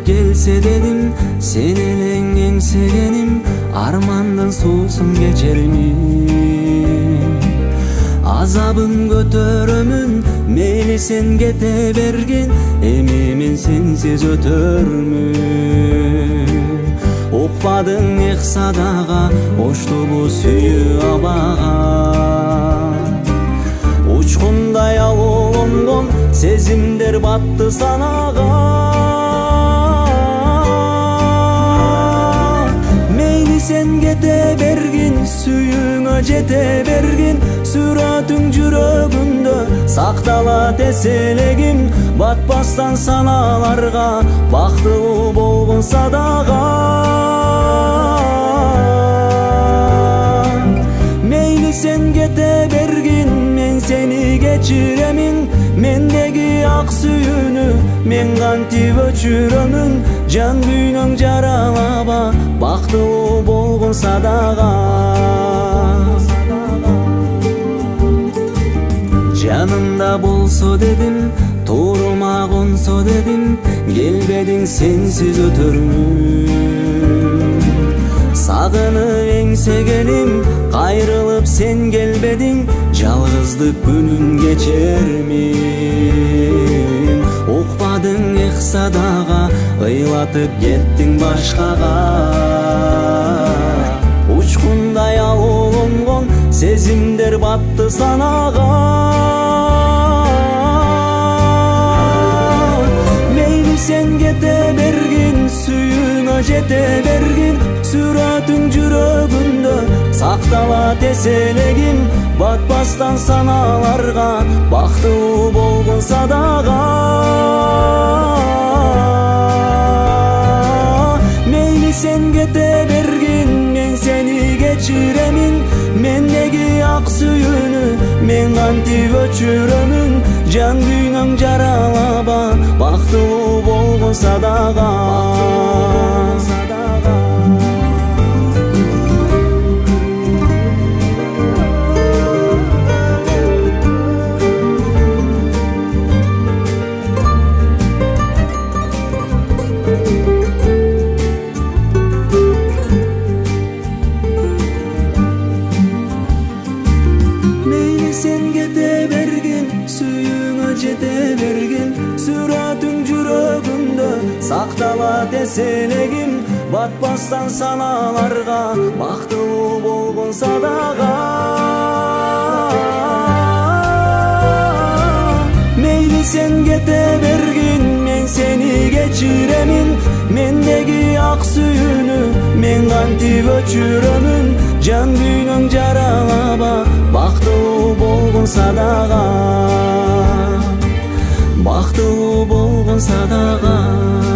келсе дедим, сен элең эңсегеним, армандын суусун кечермин. Азабын көтөрөмүн, мейли сен кете бергин, эми мен сенсиз өтөрмүн. Укпадың эх садага, оштубу сүйүү абага. Учкундай алуулонгон сезимдер батты санага. Мейли сен кете бергин, сүйүүңө жете бергин, сүрөтүң жүрөгүндө сакталат эселегим. Батпастан саналарга, бактылуу болгонса дагы. Мейли сен кете бергин, мен сени кечиремин. Мендеги ак сүйүүнү мен кантип өчүрөмүн. Жан күйнөң жаралаба, бактылуу болгонса дагы. Жанымда болсо дедим, турма консо дедим, келбедиң сенсиз өтөрмүн. Сагынып эңсегеним, кайрылып сен келбедиң, жалгыздык күнүн кечермин. Укпадың эх садага, ыйлатып кеттиң башкага. Учкундай алуулонгон сезимдер батты санага. Мейли сен кете бергин, сүйүүңө жете бергин, сүрөтүң жүрөгүндө сакталат эселегим. Батпастан саналарга, бактылуу болгонса дагы. Мейли сен кете бергин, мен сени кечиремин. Мендеги ак сүйүүнү мен кантип өчүрөмүн. Жан күйнөң жаралаба, бактылуу болгонса дагы. Sen kete bergin, sүйүүңө жете бергин, сүрөтүң жүрөгүндө сакталат эселегим. Батпастан саналарга, бактылуу болгонса дагы. Мейли сен кете бергин, мен сени кечиремин. Мендеги ак сүйүүнү мен кантип өчүрөмүн. Жан күйнөң жаралаба, бактылуу болгонса дагы. Бактылуу болгонса дагы.